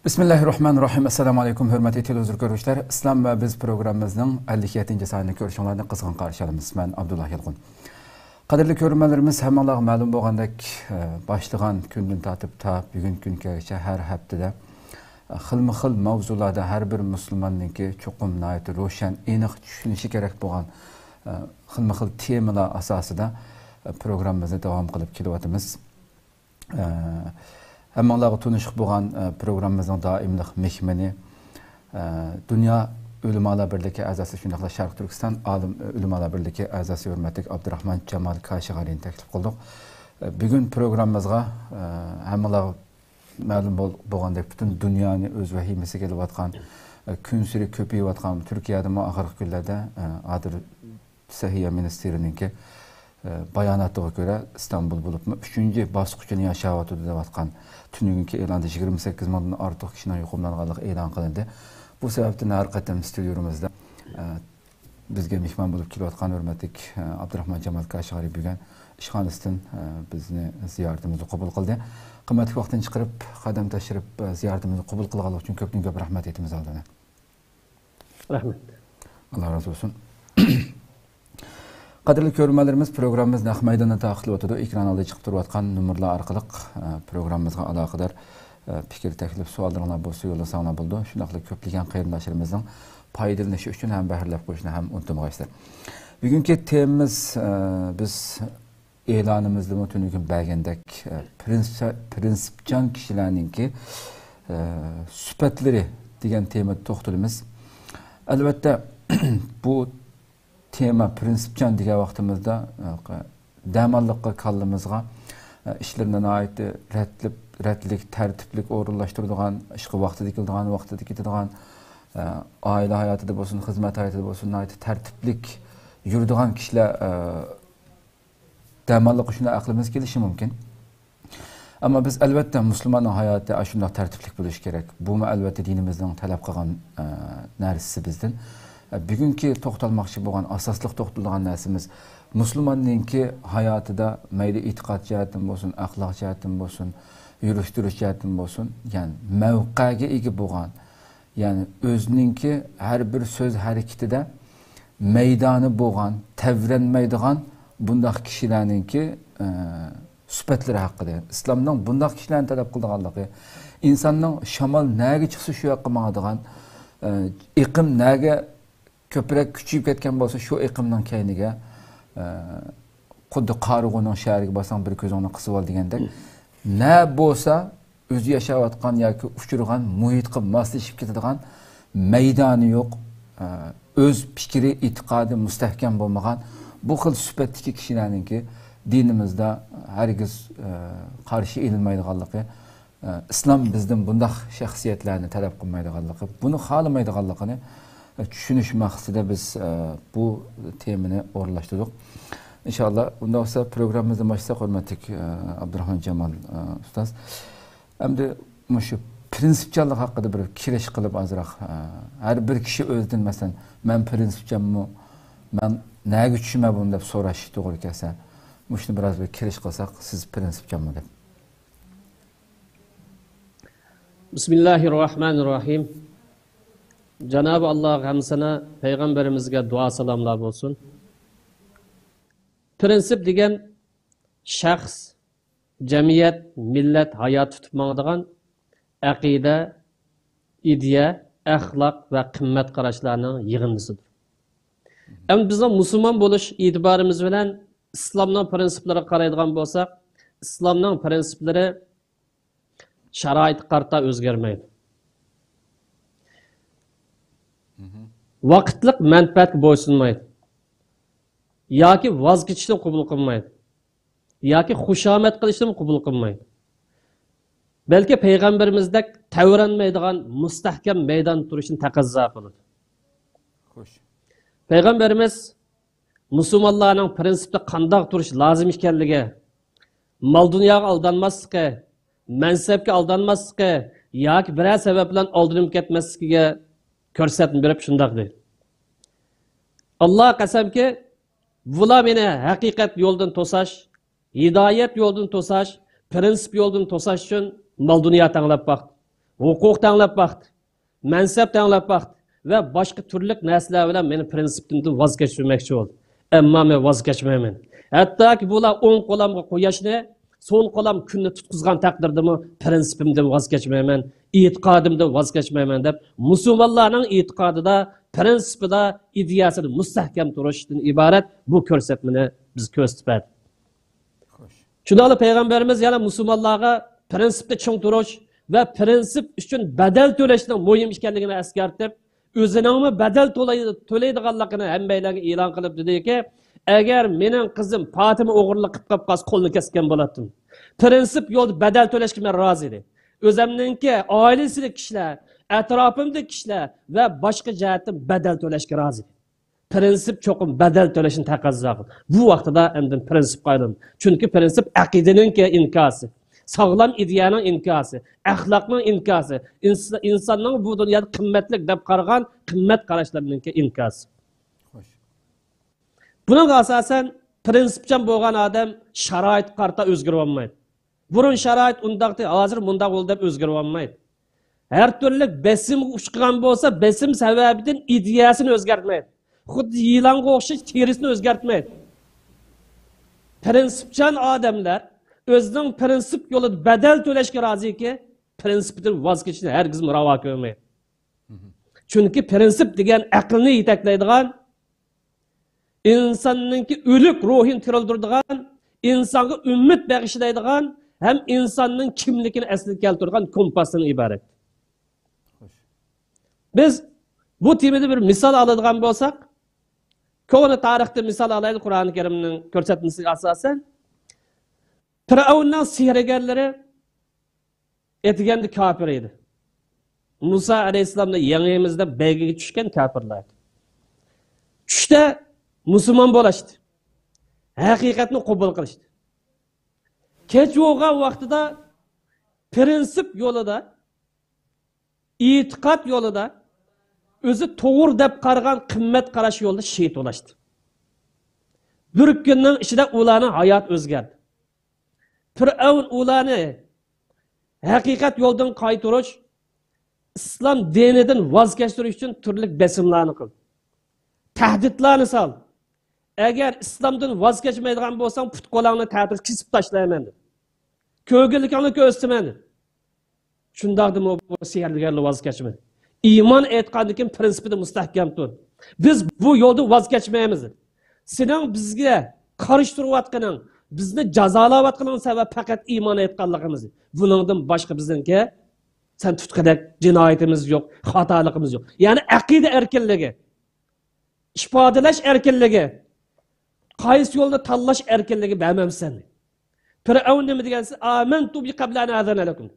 Bismillahirrahmanirrahim. Assalamu alaykum hörmətli televizor görüşlər. İslam və biz proqramımızın 57-ci sayını görüşünlərini qızğın qarşı alırıq. Mən Abdullah Yılğun. Qadirli görürmənlərimiz həmənlər məlum bolğandək başlayan gündən tatıb ta bugün günkəgəcə hər həftədə xilmi-xil mavzularda hər bir müsəlmanınki çoxum nəhayət roşan, aniq düşünüşü gərək bolğan xilmi-xil temalar əsasında proqramımızı davam qılıb kelyapmiz. Həmənlərə tanışıq bolğan proqramımızın daimlik mehmani Dünya Ülümalar Birliği əzası şundaqla Şərq Türkistan Alim Ülümalar Birliği əzası hörmətli Abdurrahman Cemal Kaşiğari'ni təklif qıldıq. Bugün proqramımızğa həmənlərə məlum bolğandək bütün dünyanı öz vəhimisi gəlib atqan, künsürü köpəyib atqan Türkiyədə axırıq günlərdə Adır Səhiyyə Ministerinin bayanatına görə İstanbul bulub 3-cü basqıçını yaşayıb atqan tününkü elanda 28 mindən artıq kişinin yoxlanğanlıq elan qılındı. Bu səbəbdən hər qəddəm stüdyomuzda bizə mehman olub kilayotqan hörmətli Abdurrahman Cemal Kaşiğari bugün işxanasından bizni ziyaretimizi qəbul qıldı. Qiymatli vaxtını çıxırıb, qədəm təşrif ziyaretimizi qəbul qılğanlıq üçün köp rəhmət etimiz aldığına. Rəhmət. Allah razı olsun. Qadirli görürmələrimiz proqramımız naq meydana daxil oldu. Ekranlarda çıxıb duruyatqan nömrələr arqalıq proqramımızğa əlaqədar fikir, təklif, suallarına bolsa yollasanlar buldu. Şundaqla köpləyən qayırdaşlarımızın faydalanışı üçün həm bəhirləb qoyuşunu həm unutmayasınlar. Bugünkü temamız biz elanımızda mütünükün bəgəndək prinsipçan kişilərinki sübətləri degan temada toxtalımız. Əlbəttə bu tema prinsipçan degan vaqtimizda damallıqqa kallımızğa işlərindən aid rətlik, tərtiblik orunlaşdırılğan, işqi vaxtı dikildiğən, vaxtı dikildiğən, ailə hayatı da bolsun, xizmət hayatı da bolsun, aid tərtiblik yürüdüğən kişilər damallık üçün aklımız gelişi mümkün. Amma biz əlbəttə Müslümanın hayatı aşında tərtiblik buluş gerek. Bu əlbəttə dinimizdən tələb qılğan nərsisi bizdən. Bugünkü toxtalmaqçı bolğan asaslıq toxtalğan nərsimiz Müslümanınki hayatıda meyli itiqad cəhətdən bolsun, əxlaq cəhətdən bolsun, yürüş-duruş cəhətdən bolsun, yəni mövqəyə ega bolğan, yəni özününki hər bir söz hərəkətində meydanı bolğan, təvrənməydiğən bundaq kişilərinki sübətləri haqqıdır. İslamdan bundaq kişilərin tələb qıldığanlığı, insanın şamal nəyə çıxsa şu haqqı mağdığan, iqim nəyə köpürək küçüyüb ketken bolsa şu iqimdən keyniga xuddi Qarıqo'nun şəhəriga basan bir közünü qısıb al degəndək nə bolsa özü yaşayatqan yoki uçurğan muhitqa moslashib ketadigan meydanı yo'q, öz fikri, etiqadi mustahkam bo'lmagan bu xil sifatdagi kishilarningki dinimizda hargiz qarshi elinmaydiganligi, islom bizdan bundaq shaxsiyatlarni talab qilmaydiganligi, buni xohlamaydiganligini düşünüş maqsadida biz bu temini o'rinlashtirdik. İnşallah bundan sonra programımızda başlayaq hörmətli Abdurrahman Cemal ustaz. Endi şu prinsipçanlıq haqqında bir kiriş qılıb azraq hər bir kişi özdən məsələn mən prinsipçanmı, mən nəyə güçümə bunu deb so'rash to'g'ri kelsa, shuni biraz bir kirish qilsak, siz prinsipçanmı deb. Bismillahirrahmanirrahim. Cenab-ı Allah hamsına Peygamberimizge dua salamlar olsun. Prensip degen şəxs, cemiyet, millet, hayat tutup mağdığan aqide, ideya, əxlaq ve qimmat qarashlarının yığındısıdır. Ama bizden Müslüman buluş itibarımız bilen İslam'ın prensipleri qaraydigan bolsak, İslam'ın prensipleri şarait qarta özgermeydi. Vaqtliq manfaatga bo'ysunmaydi. Yoki voz kechishni qabul qilmaydi. Yoki xushomat qilishni qabul qilmaydi. Balki payg'ambarimizdek tavranmaydigan mustahkam maydon turishni taqozo qiladi. Xo'sh. Payg'ambarimiz musulmonlarning prinsipda qanday turish lozim ekanligi, mol dunyoga aldanmasligi, mansabga aldanmasligi yoki biror sabab bilan aldanib ketmasligiga ko'rsatma berib shundoq deydi. Allah qasamki, bular meni haqiqat yo'ldan to'sash, hidoyat yo'ldan to'sash, prinsip yo'ldan to'sash uchun mol dunyo tanlab baqdi. huquq tanlab baktı, mansab tanlab baktı ve başka türlük nesler bilen meni prinsipimden vazgeçirmekçi oldu. Ama men vazgeçmeymen. Hatta ki bular 10 qo'lamga quyoshni, sol qo'lam kunni tutqizgan taqdirdami prinsipimdan vazgeçmeymen, e'tiqodimdan vazgeçmeymen deb musulmonlarning e'tiqodida, prinsipida, ideyasida mustahkam turishdan iborat bu ko'rsatmani biz ko'rsatib. Shunday payg'ambarimiz yana musulmonlarga prinsipda ching turish va prinsip uchun badal to'lashning muhim ekanligini eskartib, o'zining badal to'laydiganligini hammalarga e'lon qilib dediki, agar mening qizim Fatima o'g'irlik qilib qolsa qo'lni kesgan bo'lardim. Prinsip yo'lda badal to'lashga men rozi edim. O'zimninki oilasida kishilar, atrofimda kishilar va boshqa jihatdan badal to'lashga rozi edim. Prinsip cho'qim badal to'lashni taqozo qildi. Bu vaqtida endi prinsip qo'ydim. Chunki prinsip aqidaning inkosi, sog'lom ideyaning inkosi, axloqning inkosi, insonning bu dunyoda qimmatli deb qaragan qimmat qarashlarining inkosi. Bunun asasen prinsipçan bo'lgan odam sharoit qarta o'zgarib olmaydi. Burun sharoit undaqdi, hozir mundaq bo'ldi deb o'zgarib olmaydi. Har turli besim uchigan bo'lsa, besim sababidan ideyasini o'zgartmaydi. Xuddi yilanga o'xshash terisini o'zgartmaydi. Prinsipçan odamlar o'zining prinsip yo'lida badal to'lashga roziki, prinsipdan voz kechishni hargiz ravo ko'rmaydi. Chunki prinsip degan aqlni yetaklaydigan, insonninki o'lik ruhini tirildiradigan, insonga umid bag'ishlaydigan, ham insonning kimligini asliga keltiradigan kompasdan iborat. Biz bu temada bir misol oladigan bo'lsak, ko'ni tarixda misol olaylik. Qur'oni Karimning ko'rsatmasiga asosan Firavunning sehrgarlari etiganda kafir edi. Musa alayhisalomning yangimizda belgiga tushgan kafirlar. Tushda musulmon bo'lishdi. Haqiqatni qabul qilishdi. Kech bo'lgan vaqtida prinsip yo'lida, e'tiqod yo'lida o'zi to'g'ri deb qaragan qimmat qarash yo'lida shaytonlashdi. Bir kunning ichida ularning hayot o'zgardi. Firavun ularni haqiqat yo'ldan qaytarish, islom dinidan voz kechish uchun turli besimlarni qildi. Tahdidlarni soldi. Agar islomdan voz kechmaydigan bo'lsang, put qo'lingni ta'tir kesib tashlayman dedi. Ko'rginlikni ko'rsataman dedi. Shundaqdimi bu sehrgarlar voz kechmadi. Iymon e'tiqodining prinsipida mustahkam tur. Biz bu yo'lda voz kechmaymiz. Sening bizga qarshi turayotganing, bizni jazolayotganing sabab faqat iymon e'tiqodligimiz. Buningdan boshqa bizningki sen tutqadak jinoyatimiz yo'q, xatoligimiz yo'q. Ya'ni aqida erkinligi, ifodalash erkinligi, qaysi yo'lda tanlash erkinligi bermamsan. Firavun nima degansi? Amantu bi qabla an azana lakum.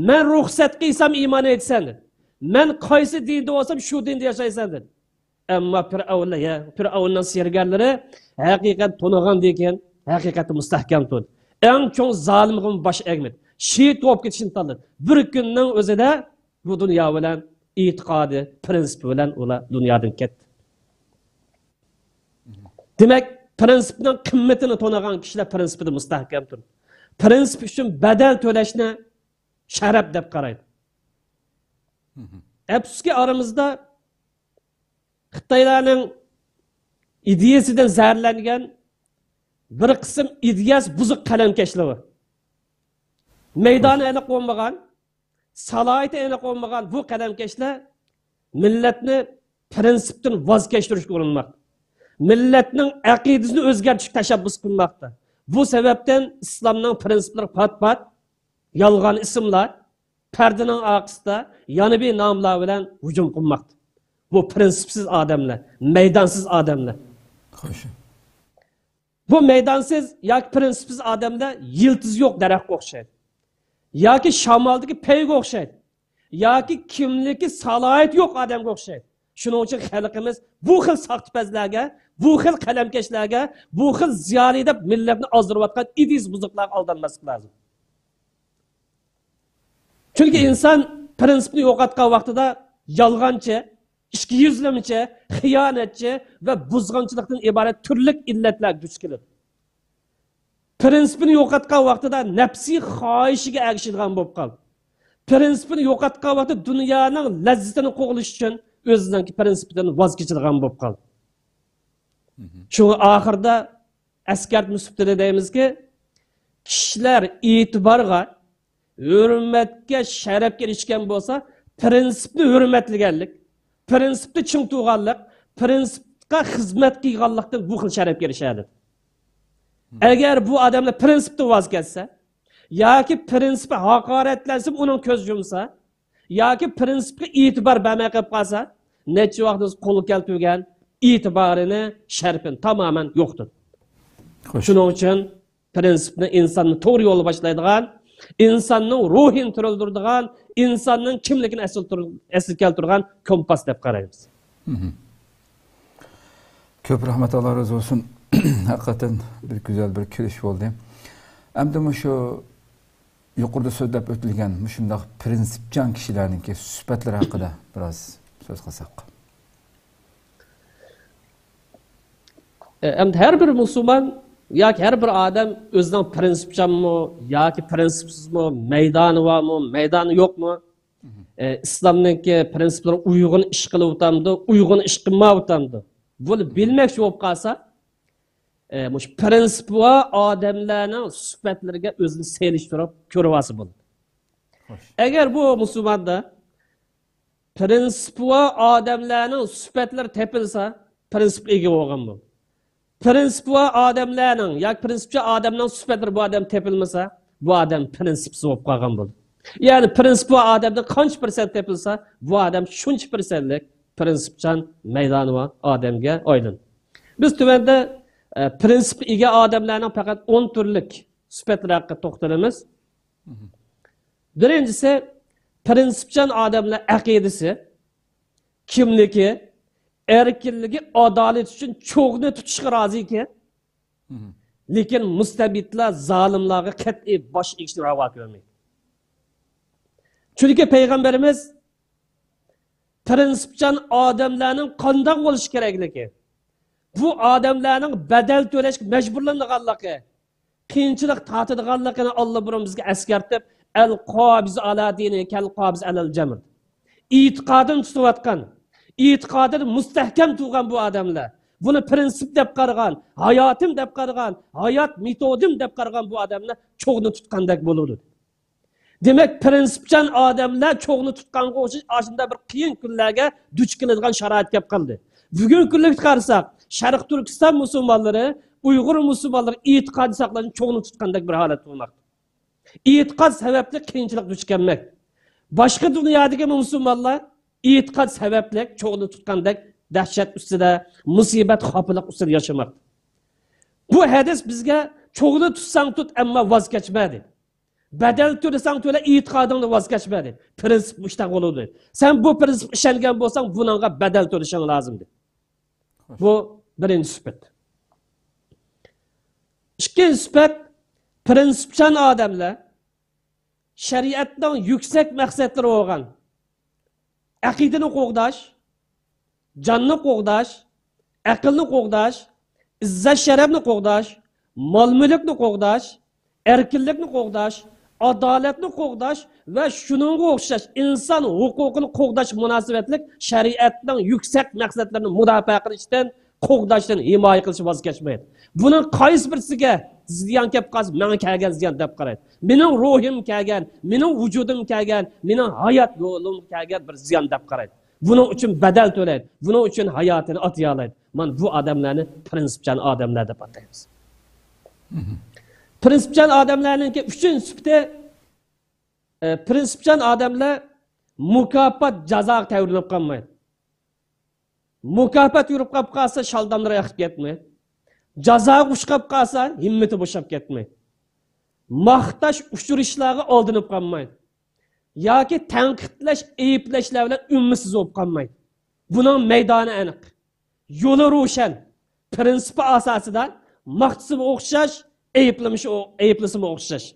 Men ruxsat qilsam iymon etsan. Men qaysi dinda bo'lsam shu dinda yashaysan dedi. Ammo Firavunning sehrgarlari haqiqat to'nigan ekan, haqiqatni mustahkam turdi. Eng cho'ng zolimga bosh egmadi. Shit bo'lib ketishni tanladi. Bir kunning o'zida bu dunyo bilan e'tiqodi, prinsipi bilan ular dunyodan ketdi. Demak, prinsipning qimmatini to'nagan kishilar prinsipida mustahkam turdi. Prinsip uchun badal to'lashni sharaf deb qaraydi. Afsuski aramizda Xitoylarning ideyasidan zararlangan bir qism ideyasi buzuq qalamkashlar bor. Maydoni aniq bo'lmagan, salohiyati aniq bo'lmagan bu qalamkashlar millatni prinsipdan voz kechirishga urinmoqda. Millatning aqidasini o'zgartirish tashabbus qilmoqda. Bu sababdan islomning prinsiplari pat-pat, yolg'on ismlar, perdining oqisida yonibi nomlar bilan hujum qilmoqda. Bu prinsipsiz odamlar, maydonsiz odamlar. Bu maydonsiz yoki prinsipsiz odamlar yiltiz yo'q daraxtga o'xshaydi. Yoki shamoldagi payga o'xshaydi. Yoki kimligi salohiyat yo'q odamga o'xshaydi. Shuning uchun xalqimiz bu xil soxtipazlarga, bu xil qalamkashlarga, bu xil ziyoli deb millatni ozdirayotgan idiz buzuqlarga aldanmaslik lozim. Chunki inson prinsipni yo'qotgan vaqtida yolg'onchi, ichki yuzlamchi, xiyonatchi va buzg'unchilikdan iborat turli illatlar duch keladi. Prinsipini yo'qotgan vaqtida nafsiy xohishiga erishadigan bo'lib qoldi. prinsipini yo'qotgan vaqtda dunyoning lazzatini qo'g'ilish uchun o'zining prinsipidan voz kechirgan bo'lib qoldi. Shunga oxirida askartma subtida deymizki, kishilar e'tiborga, hurmatga, sharafga erishgan bo'lsa, prinsipni hurmatlaganlik, prinsipni ching turganlik, prinsipga xizmat qilganlikdan bu xil sharafga erishadi. Agar bu odamlar prinsipdan voz kechsa, yoki prinsipi haqoratlansa, uning ko'z yumsa, yoki prinsipga e'tibor bermay qolib qolsa, necha vaqt qo'l keltirgan e'tiborini, sharafini tamoman yo'qdir. Shuning uchun prinsipni insonni to'g'ri yo'lga boshlaydigan, insonning ruhini tirildiradigan, insonning kimligini asl keltirgan kompas deb qaraymiz. Ko'p rahmat, Alloh rozi bo'lsin. Haqiqatan bir güzel bir kirish bo'ldi. Endi shu yuqorida so'zlab o'tilgan shunday prinsipchan kishilarning sifatlari haqida biroz so'z qilsak. Endi har bir musulmon yoki har bir odam o'zining prinsipchanmi yoki prinsipsizmi, maydoni bormi, maydoni yo'qmi, islomning prinsiplari uyg'un ish qilib o'tamdi, uyg'un ish qilmay o'tamdi. Buni bilmoqchi bo'lib qolsa, mush prinsip va odamlarning sifatlariga o'zini selishtirib ko'rvasi bo'ladi. Agar bu musulmonda prinsip va odamlarning sifatlari tepilsa, prinsip ega bo'lgan bo'ladi. Prinsip va odamlarning yoki prinsipcha odamning sifatlari bu odam tepilmasa, bu odam prinsipsiz bo'lib qolgan bo'ladi. Ya'ni prinsip va odamda qancha % tepilsa, bu odam shuncha %lik prinsipchan maydoni va odamga aylanadi. Biz tumanda prinsip ega odamlarning faqat 10 turlik sifatlari haqida to'xtalamiz. Birinchisi, prinsipchan odamlar aqidasi, kimligi, erkinligi, adolat uchun cho'g'ni tutishga rozi ekan. Lekin mustabidlar, zolimlarga qat'iy bosh egishni ravo ko'rmaydi. Chunki payg'ambarimiz prinsipchan odamlarning qanday bo'lishi kerakligi, bu odamlarning badal to'lashga majburlanganligi, qiyinchilik tortadiganligini Alloh burun bizga eskartib, al-qobiz ala dini kal-qobiz alal jamr. E'tiqodini tutayotgan, e'tiqodini mustahkam turgan bu odamlar, buni prinsip deb qaragan, hayotim deb qaragan, hayot metodim deb qaragan bu odamlar cho'g'ni tutgandek bo'ladi. Demak, prinsipchan odamlar cho'g'ni tutganga o'xshash ashunda bir qiyin kunlarga duch keladigan sharoit kelib qoldi. Bugungi kunga qarasak, Sharq Turkiston musulmonlari, Uyg'ur musulmonlari e'tiqod saqlashni cho'g'ni tutgandek bir holat bo'lmoqda. E'tiqod sababli qiyinchilik duch kelmoq. Boshqa dunyodagi musulmonlar e'tiqod sababli cho'g'ni tutgandek dahshat ustida, musibat, xofalik ustida yashamoqda. Bu hadis bizga cho'g'ni tutsang tut, ammo voz kechma dedi. Badal to'lasang to'la, e'tiqodingni voz kechma dedi. Prinsip mushtaq bo'ladi. Sen bu prinsip ishongan bo'lsang, buningga badal to'lashing lozim dedi. Bu birinchi sifat. İkinci sifat, prinsipchan odamlar shariatning yuksak maqsadlari bo'lgan aqidani qo'g'dash, jonni qo'g'dash, aqlni qo'g'dash, izzat sharafni qo'g'dash, mol-mulkni qo'g'dash, erkinlikni qo'g'dash, adolatni qo'g'dash va shuningga o'xshash inson huquqini qo'g'dash munosabatlik shariatning yuksak maqsadlarini mudofaa qilishdan, qo'g'dashdan himoya qilish voz kechmaydi. Buning qaysi birisiga ziyon kelib qolsa, menga kelgan ziyon deb qaraydi. Mening ruhim kelgan, mening vujudim kelgan, mening hayot yo'lim kelgan bir ziyon deb qaraydi. Buning uchun badal to'laydi. Buning uchun hayotini atyolaydi. Men bu odamlarni prinsipchan odamlar deb ataymiz. Prinsipchan odamlarning uchinchi sifati, prinsipchan odamlar mukofot jazo tayyorlab qolmaydi. Mukofot yurib qolib qolsa, shaldamlar yaqib ketmaydi. Jazo ushqab qolsa, himmati bo'shab ketmaydi. Maqtash ushtirishlarga oldinib qolmaydi. Yoki tanqidlash, ayblashlar bilan ummisiz bo'lib qolmaydi. Buning maydoni aniq. Yo'li ro'shan. Prinsipi asosida maqsadiga o'xshash, ayblisimi o'xshash.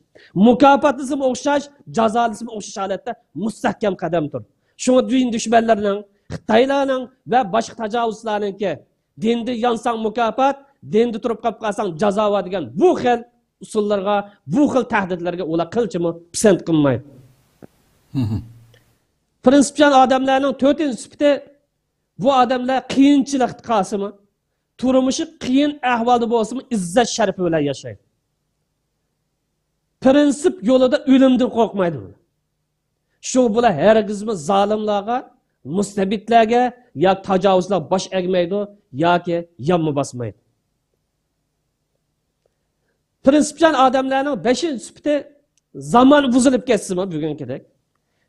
Mukofotlisimi o'xshash, jazolisimi o'xshash holatda mustahkam qadam tur. Shunga din dushmanlarining, Xitoylarning va boshqa tajovuzlarningki dinda yansang mukofot, dinda turib qolib qolsang jazo va degan bu xil usullarga, bu xil tahdidlarga ular qilchimi pisand qilmaydi. Prinsipçan adamlarning 4-chi sifati bu odamlar qiyinchilik qasimi, turmushi qiyin ahvolda bo'lsa-mu izzat sharifi bilan yashaydi. Prinsip yo'lida o'limdan qo'rqmaydi. Shu bular hargizmi zolimlarga, mustabidlarga ya tajovuzlar bosh egmaydi yoki yonma bosmaydi. Prinsipçan adamlarning 5-chi sifati zaman buzilib ketsa-mu bugünkidek.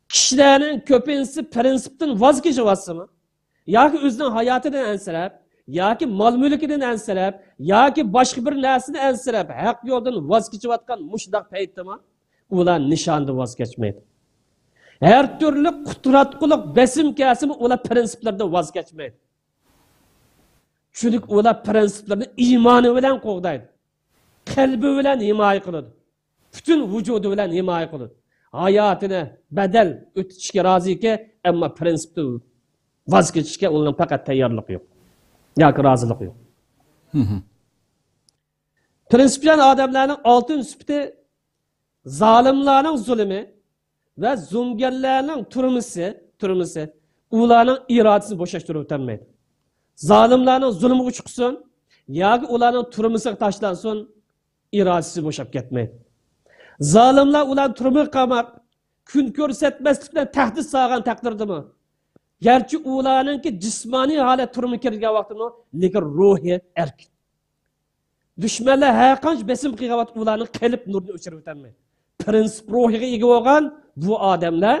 Kişilerin köpünsü prinsipten vazgeçiyorsa ya ki özünün hayatıdan ensirep, ya ki mal mülküden ensirep, ya ki başka bir nesini ensirep, hak yoldan vazgeçiyorken muşdak peyttima, ulan nişandı vazgeçmeydi. Her türlü kutratkuluk, besim kesimi ulan prinsiplerde vazgeçmeydi. Çünkü ulan prinsiplerini imanı bilen kovdaydı. Kalbi bilen himaye kılıdı. Bütün vücudu bilen himaye kılıdı. Hayatını bedel ötüşke razı ki ama prensipte vazgeçişke onun fakat tayyorlik yok. Ya ki razılık yok. Prinsipçan adamlarning 6-chi sifati zalimlarning zulmi ve zulmgarlarning turmusi ularning irodasini bo'shashtirib o'tolmaydi. Zalimlarning zulmi chiqsin yoki ularning turmusi tashlansin, irodasi bo'shab ketmaydi. Zalimlar ulan turmuş qamaq, kun ko'rsatmaslikdan tahdid sağan taqdirdimi? Gerçi ularninki jismoniy holat turmuş kirgan vaqtimi, lekin ruhi erkin. Düşmanlar har qancha besim qilgan vaqt ularning qalb nurini o'chirib o'tolmaydi. Prinsip ruhiga ega bo'lgan bu odamlar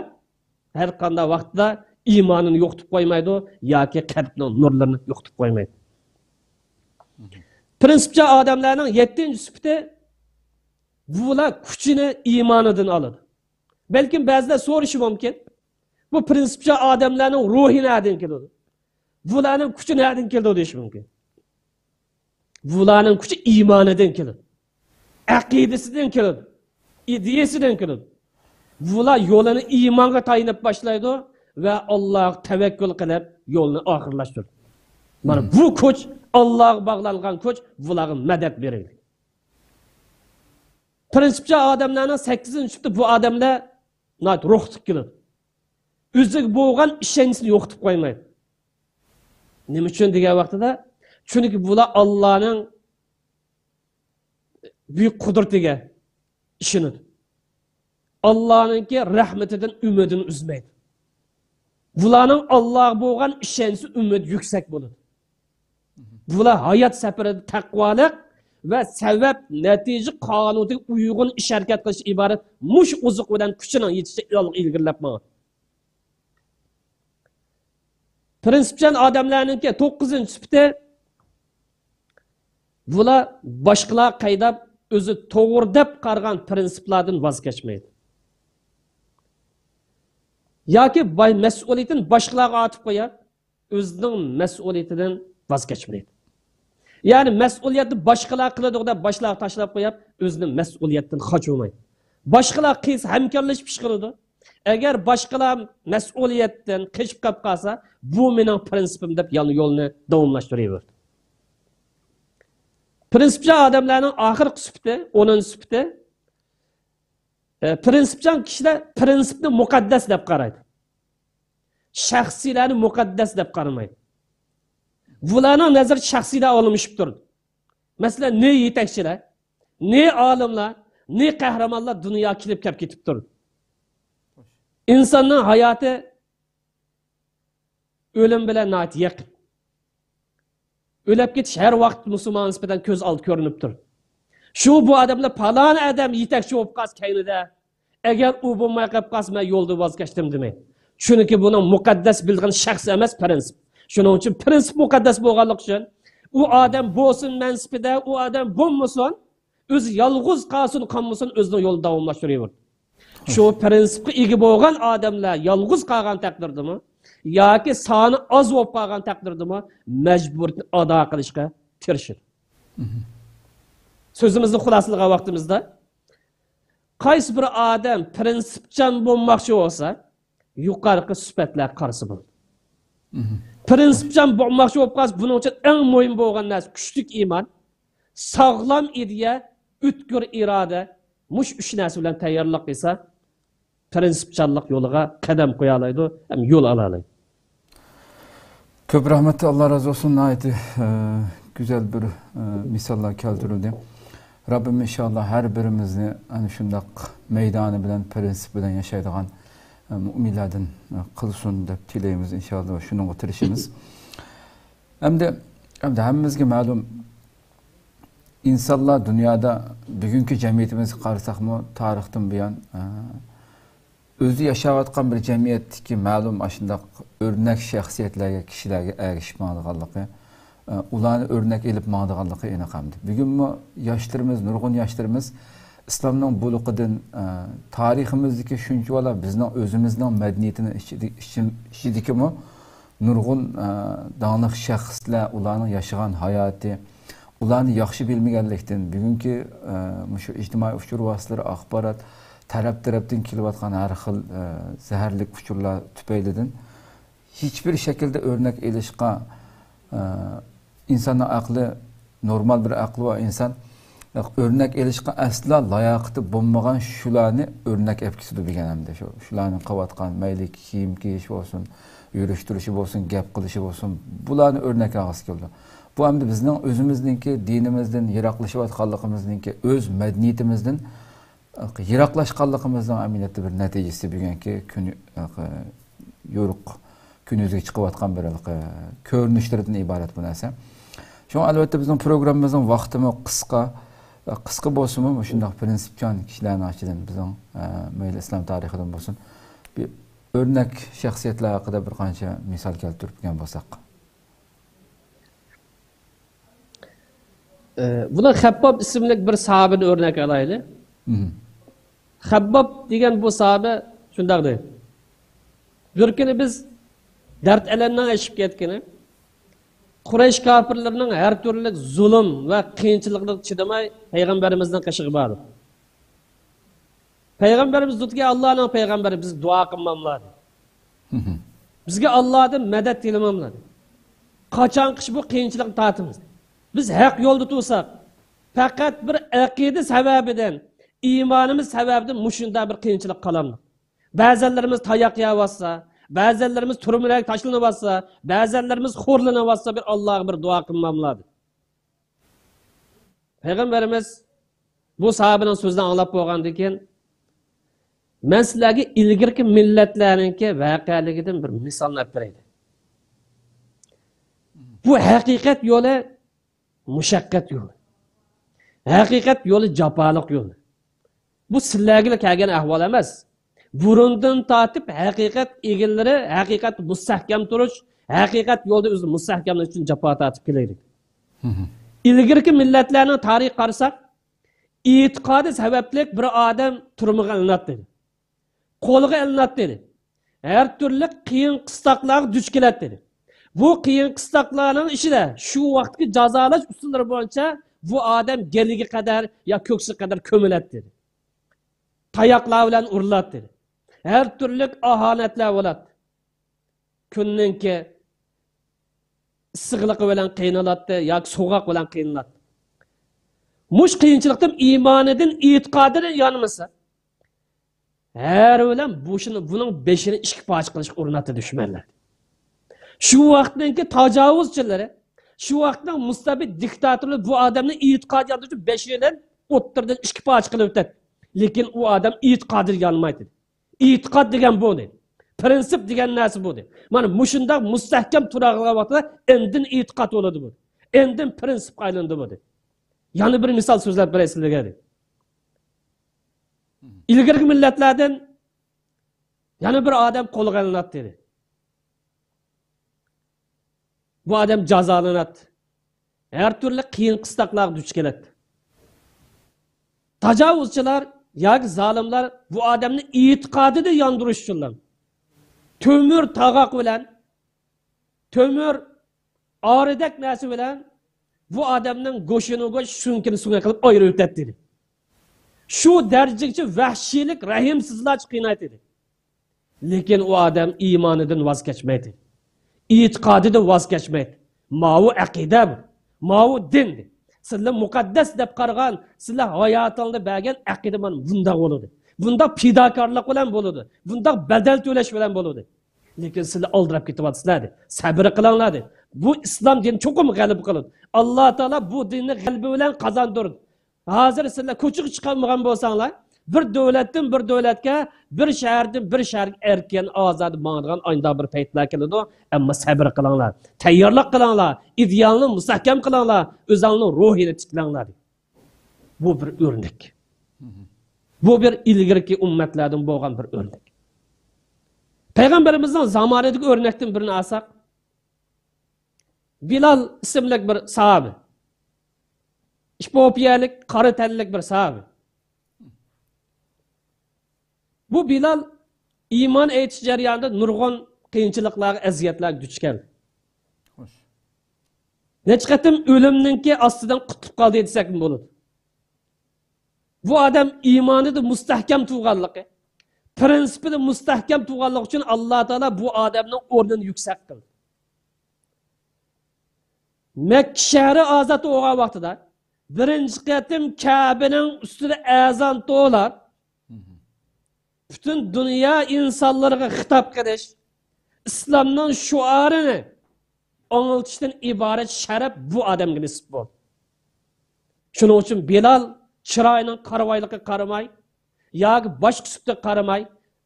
har qanday vaqtda iymonini yo'qotib qo'ymaydi yoki qalbning nurlarini yo'qotib qo'ymaydi. Prinsipcha odamlarning 7-chi sifati bular kuchini iymonidan oladi. Belki bazılar so'rashi mumkin. Bu prinsipcha odamlarning ruhi nereden keladi? Bularning kuchi nereden keladi deyish mumkin. Bularning kuchi iymonidan keladi. Aqidasidan keladi. İdeyasidan keladi. Bular yo'lini iymonga tayinib boshlaydi va Allohga tavakkul qilib yo'lni oxirlashtiradi. Mana bu kuch Allohga bog'langan kuch bularga madad beradi. Prinsipçi adamlarning 8-chi sifati bu odamlar ruhtiq keladi. O'ziga bo'lgan ishonchni yo'qotib qo'ymaydi. Nima uchun degan vaqtida? Chunki bular Allohning buyuk qudratiga ishonadi. Allohning rahmatidan umidini uzmaydi. Bularning Allohga bo'lgan ishonchi, umid yuksak bo'ladi. Bular hayot safarida taqvolik ve sebep netice kanuniga uygun iş hareket qilish ibaret mush uzuq bilan kuchini yetishga ilgirlapma. Prinsipçan odamlarninki 9-chi sifati bular boshqalar qaydab o'zi to'g'ri deb qargan prinsiplardan voz kechmaydi. Yoki mas'uliyatini boshqalarga atib qo'yar, o'zining mas'uliyatidan voz kechmaydi. Yani mesuliyeti başkalar kılıdığı da başlar taşlap koyup özünün mesuliyetten kaçırmayın. Başkalar kıyız hemkarlaşıp çıkırdı. Eğer başkalar mesuliyetten keşif kapkasa bu benim prensipim deyip yolunu davamlaştırıyor. Prinsipçi adamların ahir sifati, 10-chi sifati prinsipçan kişiler prinsipni mukaddes deyip qaraydı. Şahsilerini mukaddes deyip qaramaydı. Bularning nazar shaxsiyda olinishib turdi. Masalan, ne yetakchilar, ne olimlar, ne qahramonlar dunyoga kelib ketib turdi. İnsanning hayoti o'lim bilan yaqin. O'lib ketish har vaqt musulmon nisbatan ko'z oldi ko'rinib turdi. Shu bu odamlar falon odam yetakchi bo'lib qolsa kaynida, agar u bo'lmay qolib qolsa men yo'lda voz kechdim demaydi. Chunki buni muqaddas bilgan shaxs emas, prinsip. Şunun için prinsip mukaddes bo'lganlik uchun u odam bo'lsin mansibida, u odam bo'lmasin, o'zi yolg'iz qolsin, qolmasin, o'zini yo'lida davomlashtiraveradi. Shu prinsipga ega bo'lgan odamlar yolg'iz qolgan taqdirdami yoki soni oz bo'lib qolgan taqdirdami majburiyatni ado qilishga tirishadi. So'zimizni xuloslagan vaqtimizda qaysi bir odam prinsipchan bo'lmoqchi bo'lsa, yuqorqi sifatlar qarshi bo'ladi. Prinsipchan bo'lmoqchi bo'lib qolsa, buning uchun eng muhim bo'lgan narsa kuchli iymon, sog'lom ideya, o'tkir iroda, mush 3 narsa bilan tayyorlik qilsa, prinsipchanlik yo'liga qadam qo'ya oladi, ham yo'l ola oladi. Ko'p rahmat, Allah razı olsun. Nayeti güzel bir misallar keltirildi. Rabbim inşallah her birimizni ana shunday meydani bilan, prinsip bilan yaşaydigan müminlerden kılsın deb tilaymiz inşallah. Şunun oturuşumuz. Hem de hammamizga ma'lum, insonlar dunyoda bugungi jamiyatimizni qarasaqmi, tarixdan buyon o'zi yashayotgan bir jamiyatdagi ma'lum shunday o'rnak shaxsiyatlarga, kishilarga erishib ma'lumotlarga, ularni o'rnak elib ma'lumotlarga aniq hamdi. Bugunmi yoshlarimiz, nurg'un yoshlarimiz İslamның buluqidan, tariximizdagi shunchalar bizning o'zimizning madaniyatini ichidikimi nurg'un daniq shaxslar, ularning yashagan hayoti, ularni yaxshi bilmaganlikdan, bugungi shu ijtimoiy uchur vositalari, axborot tarafdan kelayotgan har xil zaharli uchurlar tufaylidan hiçbir şekilde örnek elishga insonning aqli, normal bir aqli va inson örnek elishga asla layoqati bo'lmagan shularni örnek epkisi deganimda, shularni qilayotgan mayli kiyim kiyish bo'lsin, yurish turishi bo'lsin, gap qilishi bo'lsin, bularni örnek olg'isi keldi. Bu hamda bizning o'zimizningki dinimizdan yiroqlashayotganligimizningki, o'z madaniyatimizdan yiroqlashganligimizning aminatli bir natijasi bugungi kun yo'ruq kunuzga chiqayotgan bir ko'rinishlardan iborat bu narsa. Şoň albatta bizning programmamizning vaqtimiz qisqa bo'lsa-mu, shunday prinsipchan kishilarning ichidan bizning mayli islom tarixidan bo'lsin, bir o'rnak shaxsiyatlar haqida bir qancha misol keltirib turgan bo'lsak. Buna Xabbab ismli bir sahabini örnek alaylı. Xabbab degan bu sahabe shunday deydi. Bir kuni biz dard alandan ashib ketgani, Quraysh kafirlarining har turli zulm va qiyinchiliklarga chidamay payg'ambarimizdan qashig'i bordi. Payg'ambarimiz zotga Allohning payg'ambari biz duo qilmamladi. Bizga Allohdan madad tilamamladi. Qachon qish bu qiyinchilikni tatimiz. Biz haq yo'lda tursak, faqat bir aqida sababidan, imanımız sebebinden muşunda bir qiyinchilik qalamdı. Ba'zanlarimiz tayoq yeyapsa, ba'zanlarimiz turmurak tashlanapsa, ba'zanlarimiz xo'rlanapsa bir Allohga bir duo qilmamladi. Payg'ambarimiz bu sahabening so'zidan anglab bo'lgandan keyin men sizlarga ilgirki millatlarningki voqealigidan bir misollar beraydi. Bu haqiqat yo'li mushaqqat yo'li. Haqiqat yo'li jafoliq yo'li. Bu sizlarga kelgan ahvol emas. Burundan tortib haqiqat egillari, haqiqat mustahkam turish, haqiqat yo'lda o'zi mustahkamlash uchun jafo tortib kelaylik. İlgirki millatlarning tarixi qarasak, e'tiqodi sababli bir odam turmuga ilinadi dedi. Qo'liga ilinadi dedi. Har turli qiyin qistoqlarga duch keladi dedi. Bu qiyin qistoqlarning ichida shu vaqtgi jazolash usullari bo'yicha bu odam geliga qadar ya ko'ksi qadar ko'miladi dedi. Tayoqlar bilan uriladi dedi. Her türlü ahanetler bo'ladi. Kunninki issiqligi bilan qiynaladi yoki so'g'oq bilan qiynaladi. Mush qiyinchilikdan imonidan, e'tiqodidan yonmasa, her bilan buning beshini ikki poch qilishga urinadi dushmanlar. Shu vaqtdagi tajovuzchilari, shu vaqtning mustabid diktatorlar bu odamning e'tiqodiyati uchun beshidan o'ttirdan ikki poch qilib o'tadi. Lekin u odam e'tiqodiga yonmaydi. E'tiqod degan bu dedi. Prinsip degan narsa bu dedi. Mana mushunda mustahkam turadigan vaqtda endin e'tiqod bo'ladi bu. Endin prinsip aylandi bu dedi. Yana bir misol so'zlab beray sizlarga dedi. İlgirki millatlardan yana bir odam qo'lga ilinadi dedi. Bu odam jazolanadi. Her türlü qiyin qistoqlarga duch keladi. Tajovuzchilar yoki zalimlar bu odamni e'tiqodida yondirishchilar. Tömür tag'oq bilan, tömür oridak narsa bilan bu odamning go'shini sunkini qilib ayirib o'tadi dedi. Shu darajagacha vahshiylik, rahimsizlik qiynaydi dedi. Lekin u odam iymonidan voz kechmaydi. E'tiqodidan voz kechmaydi. Mavu aqida bu. Mavu dindir. Sizlar muqaddas deb qaragan, sizlar hayotingizda bergan aqida mana bunda bo'ladi. bunda fidokorlik bilan bo'ladi. Bunda badal to'lash bilan bo'ladi. Lekin sizlar aldirab ketyapsizlar. Sabr qilinglar. Bu islom dini cho'qim g'alaba qiladi. Alloh taolo bu dinni g'alaba bilan qozondirdi. Hozir sizlar ko'chiga chiqolmagan bo'lsanglar, bir davlatdan bir davlatga, bir shahardan bir shaharga erkin, ozod bo'ladigan oyda bir paytlar keladi. Ammo sabr qilinglar, tayyorlik qilinglar, idealni mustahkam qilinglar, o'zingizning ruhini tiklanglar. Bu bir o'rnak. Bu bir ilgirki ummatlardan bo'lgan bir o'rnak. Payg'ambarimizning zamonidagi o'rnakdan birini olsak, Bilal ismli bir sahabi. İşbopiyalik, qora tanlik bir sahabi. Bu Bilal iymon aytish jarayonida nurg'on qiyinchiliklarga, aziyatlarga duch keldi. Necha qatim o'limninki ostidan qutulib qoldi desak bo'ladi. Bu odam iymonida mustahkam turganligi, prinsipida mustahkam turganligi uchun Alloh taolo bu odamning o'rnini yuksak qildi. Makka shahri ozod bo'lgan vaqtida birinchi qatim Ka'baning ustida azon to'lar. Bütün dünya insanlarına hitap qilish, İslam'ın şuarını anlatışdan ibaret şərəf bu adamga nisb bo'ldi. Shuning uchun Bilal chiroyining qarvayligiga qaramay, yoki boshqa sutga qaramay,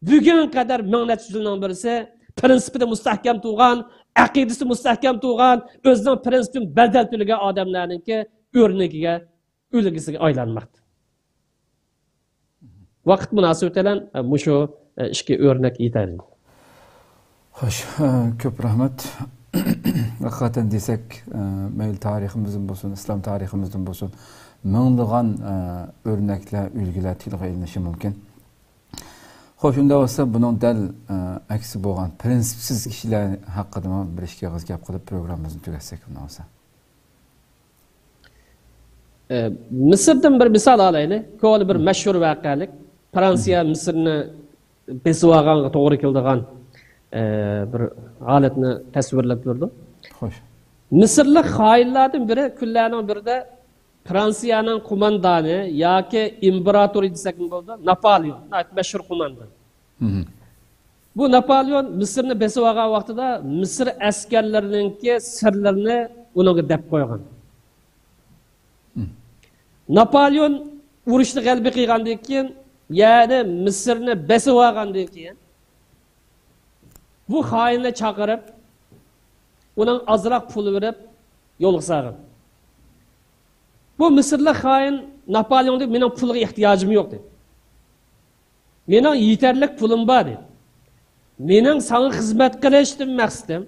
bugun qadar minglacha yilning birisi prinsipida mustahkam turgan, aqidasi mustahkam turgan, o'zining prinsipini badal tilgan odamlarningki o'rniga, ulgisiga aylanmoqda. Vaqt munosabati bilan mushu ishga o'rnak yetadi. Xo'sh, ko'p rahmat. Haqiqatan desak, mayli tariximizdan bo'lsin, islom tariximizdan bo'lsin, minglagan o'rnaklar, ulgular tilga ilinishi mumkin. Xo'sh, unda bo'lsa, buning dal aksi bo'lgan prinsipsiz kishilar haqida bir ikki og'iz gap qilib programmamizni tugatsak bo'lsa. Misrdan bir misol olaylik. Ko'l bir mashhur voqealik. Fransiya Misrni besib olganga to'g'ri keladigan bir holatni tasvirlab berdi. Xo'sh. Misrlik xoinlardan biri kunlarning birida Fransiyaning qo'mondoni yoki imperatori desak bo'ladi, Napoleon, mashhur qo'mondon. Bu Napoleon Misrni besib olgan vaqtida Misr askarlarininki sirlarini ularga deb qo'ygan. Napoleon urushni g'alaba qilgandan keyin, ya'ni Misrni besib olgandan keyin bu xoinni chaqirib, uning azroq pul berib yo'lga solgan. Bu Misrlik xoin Napoleon deb, "Mening pulga ehtiyojim yo'q" dedi. "Mening yetarli pulim bor" dedi. "Mening sana xizmat qilishdan maqsadim,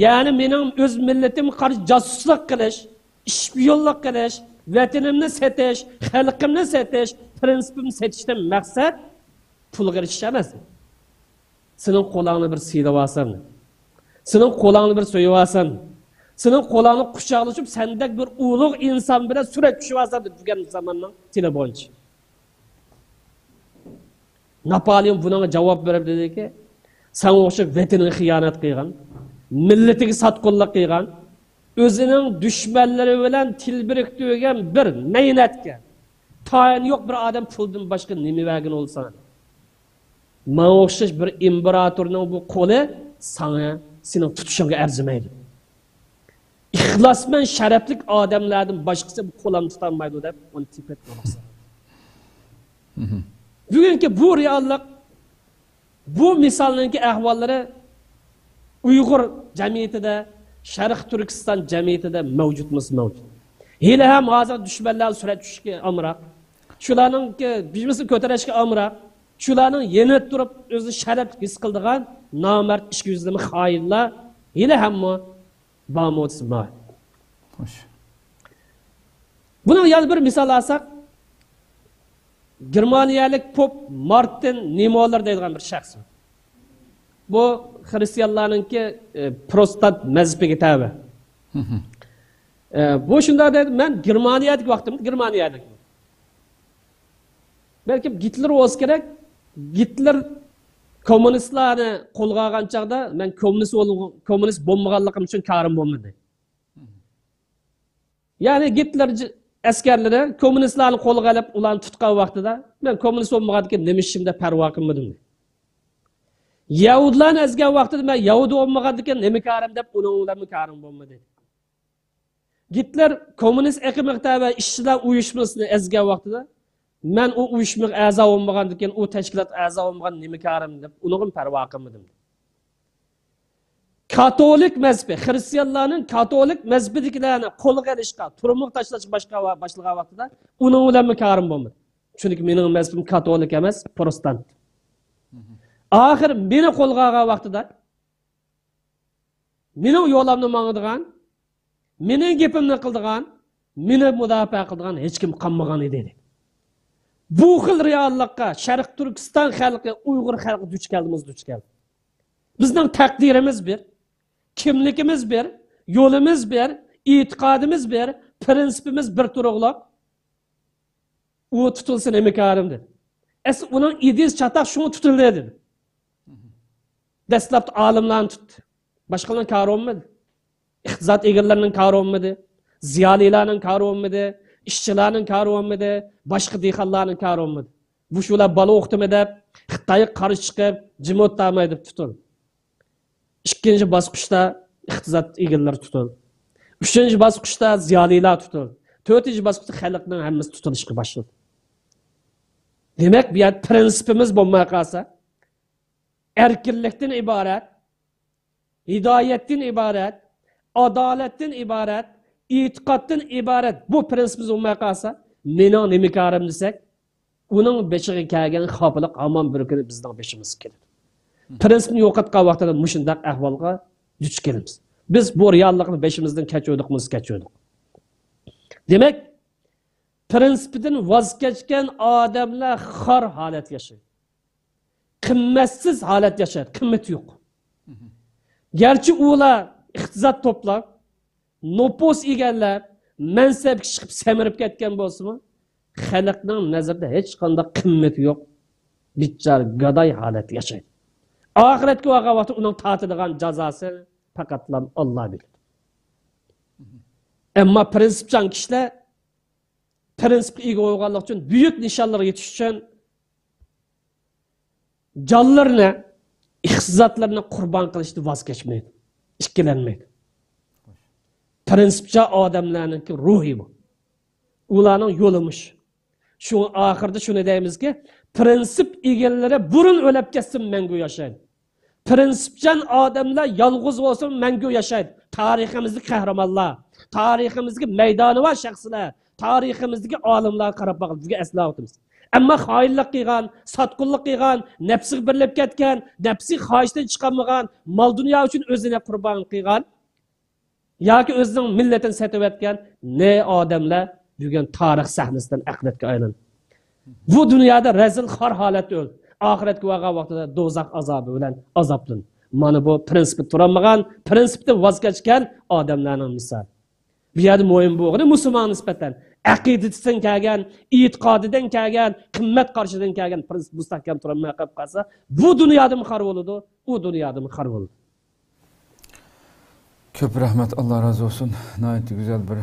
ya'ni mening o'z millatim qarshi josuslik qilish, ishpiyonlik qilish, vatanimni setish, xalqimni setish, prinsipimni setishdan maqsad pulga erishish emas. Sening qo'lingni bir siylab olsam, sening qo'lingni bir so'yib olsam, sening qo'lingni quchoqlashib, sendek bir ulug' inson bilan surat tushib olsam degan zamonning tili bo'yicha. Napoleon bunga javob berib dediki, "Sen o'xshab vataningga xiyonat qilgan, millatiga sotqinlik qilgan, o'zining dushmanlari bilan til biriktirgan bir mehnatga tayin yo'q bir odam puldan boshqa nima bergan bo'lsa, men o'xshash bir imperatorning bu qo'li sana sening tutishingga arzimaydi. İxlasman sharaflik odamlardan boshqasi bu qo'lni tutolmaydi" deb uni tipet qilmoqsa. Bugungi bu reallik, bu misolninki ahvollari Uyg'ur jamiyatida, Sharq Turkiston jamiyatida mavjudmas mavjud. Hali ham hozir dushmanlar surat tushishga amroq. Shularningki biznesni ko'tarishga amroq. Shularning yenib turib o'zi sharaf his qildigan nomard ishki yuzlama xoinlar hali hamma ba'mo'tsma. Xo'sh. Buni yana bir misol olsak, Germaniyalik Pop Martin Niemöller deydigan bir shaxs. Bu Hristiyanlarningki protestant mazhabiga tabi. Bu shunday dedi, men Germaniyadagi vaqtimda Germaniyadagi. Belki Hitler o'z kerak, Hitler kommunistlarni qo'lga olgan chaqda men kommunist bo'lmaganligim uchun karim bo'lmadi. Ya'ni Hitler askarlari kommunistlarni qo'lga olib ularni tutgan vaqtida men kommunist bo'lmagandan nima ishimda parvo qilmadim. Yahudilarni ezgan vaqtida men Yahudi bo'lmagandan nima karim deb uning bilan karim bo'lmadi. Hitler kommunist eqimiqda va ishchilar uyushmasini ezgan vaqtida men u uyushmaga a'zo bo'lmagandan u tashkilot a'zo bo'lmagan nima karim deb uning parvo qilmadim. Katolik mezhebi, Hristiyanlarning katolik mezhebidagilarni qo'lga olishga, turmuq tashlashga boshlagan vaqtida uning bilan karim bo'lmadi. Chunki mening mezhebim katolik emas, protestant. Axir meni qo'lga olgan vaqtida mening yo'limni mangadigan, mening gapimni qildigan, meni mudofaa qildigan hech kim qolmagan edi. Bu xil reallikka Sharq Turkiston xalqi, Uyg'ur xalqi duch keldi. Bizning taqdirimiz bir, kimligimiz bir, yo'limiz bir, e'tiqodimiz bir, prinsipimiz bir turug'liq. U tutilsin emikarimdir. Uning idiz chataq shuni tutildi dedi. Dastlabki olimlarni tutdi. Boshqalarning kari olmadi. İqtisod egalarining kari olmadi. Ziyolilarning kari olmadi. İşçilarning kari olmadi. Boshqa dehqonlarning kari olmadi. Bu shular bola o'qitimi deb Xitoyga qarshi chiqib, jimot ta'may deb tutildi. İkinci bosqichda iqtisod egalari tutildi. Uchinchi bosqichda ziyolilar tutildi. To'rtinchi bosqichda xalqning hammasi tutilishga boshladi. Demak, bu yer prinsipimiz bo'lmay qolsa, erkinlikdan iborat, hidoyatdan iborat, adolatdan iborat, e'tiqoddan iborat bu prinsipimiz bo'lmay qolsa, mening nima karim desak, uning beshiga kelgan xofiliq hamon bir kuni bizning beshimizga keladi. Prinsipni yo'qotgan vaqtida mushundaq ahvolga duch kelamiz. Biz bu reallikni beshimizdan kechirdik. Demak, prinsipidan voz kechgan odamlar xor holat yashaydi. Qimmatsiz holat yashaydi, qimmati yo'q. Garchi ular iqtisod to'plab, nopos egallab, mansabga chiqib semirib ketgan bo'lsa-mu, xalqning nazarida hech qanday qimmati yo'q. Bichar gadoy holat yashaydi. Oxiratga bo'lgan vaqtda uning tortiladigan jazosi faqat Alloh biladi. Ammo prinsipchan kishilar prinsipga ega bo'lganlik uchun buyuk nishonlarga yetish uchun jonlarini, iqtisodlarini qurbon qilishni voz kechmaydi, ikkilanmaydi. Prinsipcha odamlarning ruhi bu. Ularning yo'limish. Shu oxirida shuni deymizki, prinsip egalari burun o'lib ketsin, mangu yashaydi. Prinsipchan odamlar yolg'iz bo'lsin, mangu yashaydi. Tariximizdagi qahramonlar, tariximizdagi maydoni va shaxslar, tariximizdagi olimlar qarab boqib bizga eslatamiz. Ammo xoinlik qilgan, sotqinlik qilgan, nafsiga birlab ketgan, nafsi xohishdan chiqmagan, mol dunyo uchun o'zini qurbon qilgan yoki o'zining millatini sotib etgan ne odamlar bugun tarix sahnasidan aqlatga aylandi. Bu dunyoda razil xor holatda o'ldi. Oxiratga bo'lgan vaqtida do'zax azobi bilan azoblan. Mana bu prinsipni turamagan, prinsipdan voz kechgan odamlarning misoli. Bu yerda muhim bo'lgani musulmon nisbatan aqidasidan kelgan, e'tiqodidan kelgan, qimmat qarshidan kelgan prinsip mustahkam turamay qolib qolsa, bu dunyoda xor bo'ladi, u dunyoda xor bo'ladi. Ko'p rahmat, Alloh razı olsun. Nəhayət güzel bir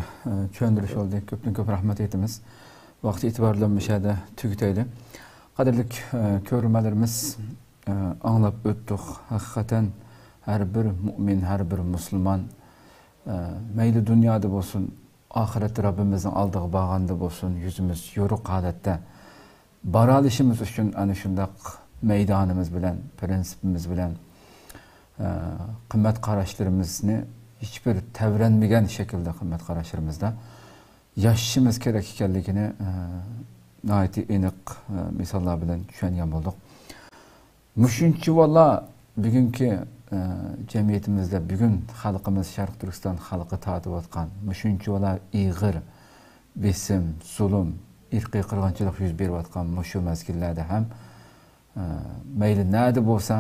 çöndürüş oldu. Köp rahmet etimiz. Vaqt itibarlanmışada tügüteydi. Qadirlik körürmelerimiz anlap öttük. Hakikaten her bir mümin, her bir Müslüman meyli dünyada olsun, ahiret Rabbimizin aldığı bağanda olsun, yüzümüz yoruk adette baralışımız üçün ani şundaq meydanımız bilen, prinsipimiz bilen qimmat qarashlarimizni hiçbir tevrenmegen şekilde qimmat qarashlarımızda yaşashimiz kerak ekanligini nəhayət aniq misallar bilan tushungan bo'ldik. Mushuncha valla bugungi cemiyetimizde bugün xalqimiz Sharq Turkiston xalqi tatib atgan mushuncha valla ig'ir besim, zulm, irqiy qirg'inchilik yuz berib atgan mushu mazgillarda ham mayli nada bo'lsa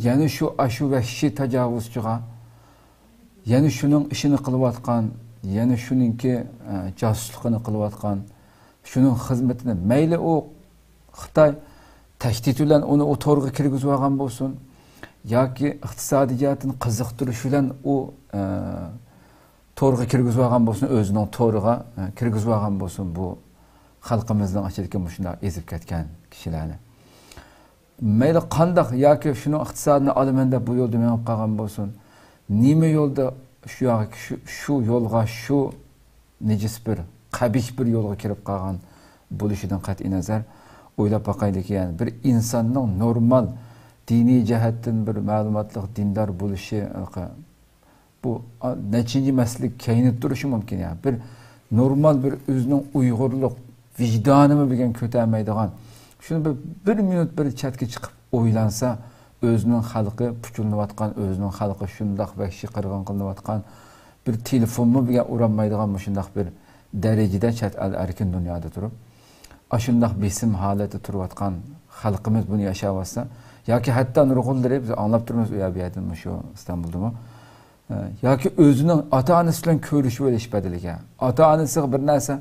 yani şu vahşi tecavüzçüga, yani şunun işini kılıvatkan, yani şununki casuslukını kılıvatkan, şunun hizmetini, meyli o Xitay tehdit ile onu o torga kirgizvagan bolsun, ya ki iktisadiyatın kızıktırışı ile o to'g'riga kirgizib olgan bo'lsin, o'zining to'g'riga kirgizib olgan bo'lsin bu xalqimizning ichidagi shunday ezib ketgan kishilarni. Mayli qandoq yoki shuni iqtisodni olaman deb bu yo'lda menib qolgan bo'lsin. Nima yo'lda shu yo'lga shu nejis bir, qabih bir yo'lga kirib qolgan bo'lishidan qat'iy nazar o'ylab boqaylik, ya'ni bir insonning normal diniy jihatdan bir ma'lumotli dindor bo'lishi bu nechinchi maslik kayinib turishi mumkin, yani bir normal bir o'zining uyg'urlik vijdonimi bilgan ko'tarmaydigan shuni bir minut bir chatga chiqib o'ylansa, o'zining xalqi puchulnayotgan, o'zining xalqi shundoq vahshiy qirg'in qilinayotgan, bir telefonmi bilgan uranmaydigan shundoq bir darajada chat erkin dunyoda turib, ashundoq besim holatda turayotgan xalqimiz buni yashayotsa, yoki hatto nurg'unlari biz anglab turibmiz u yerda shu Istanbuldami, yoki o'zining ota-onasi bilan ko'rishib olish badaliga, ota-onasiga bir narsa,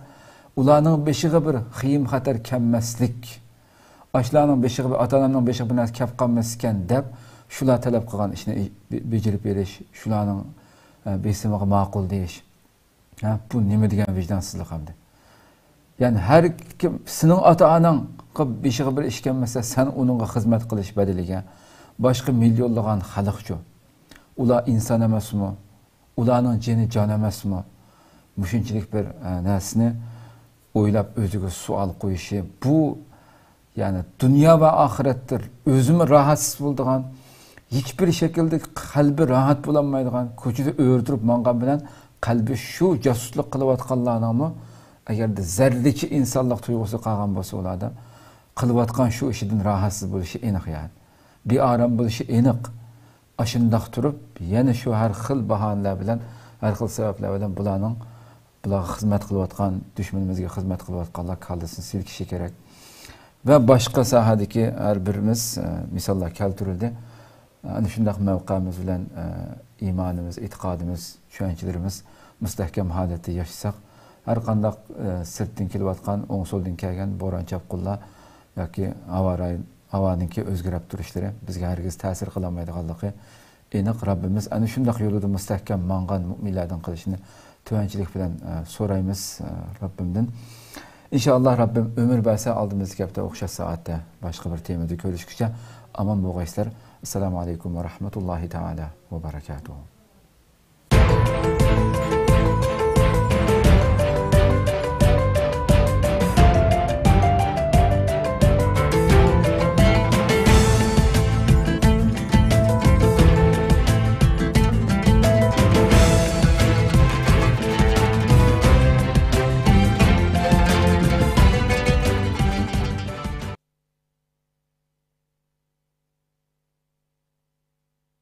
ularning beshiga bir xiyim xatar kelmaslik, ashlarning beshiga, ota-onamning beshiga bir narsa kelib qolmaskan deb shular talab qilgan ishni bajarib berish, shularning besimiga ma'qul deyish. Bu nima degan vijdonsizlik hamdi. Yani her kim sening ota-onang beshiga bir ish kelmasa, sen uningga xizmat qilish badaliga boshqa millionlagan xalqcho. Ular inson emasmi? Ularning jini jon emasmi? Mushunchalik bir narsani o'ylab o'ziga savol qo'yishi, bu yani dunyo va oxiratdir. O'zimi rohatsiz bo'ldigan, hech bir shaklda qalbi rohat bo'lolmaydigan, ko'chada o'rtirib mangan bilan qalbi shu jasuslik qilayotganlarning agarda zarracha insonlik tuyg'usi qolgan bo'lsa, ularda qilayotgan shu ishidan rohatsiz bo'lishi aniq, yani beorom bo'lishi aniq. Ashundoq turib, yana shu har xil bahonalar bilan, har xil sabablar bilan bularga xizmat qilayotgan, dushmanimizga xizmat qilayotganlar kaldisini silkishi kerak. Va boshqa sohadagi har birimiz misollar keltirildi. Ana shunday mavqamiz bilan iymonimiz, e'tiqodimiz, tushunchalarimiz mustahkam holatda yashasak, har qanday sirtdan kelayotgan, o'ng so'ldan kelgan bo'ron chapqullar yoki havoninki o'zgarib turishlari bizga hargiz ta'sir qilolmaydiganligi aniq. Rabbimiz ana shunday yo'lda mustahkam mangan mu'minlardan qilishini tuvanchilik bilan so'raymiz Rabbimdan. İnşallah Rabbim ömür berse aldığımız gapda o'xshash soatda boshqa bir temada ko'rishguncha aman bo'lgaysizlar. Assalomu alaykum va rahmatullohi taala va barakatuh.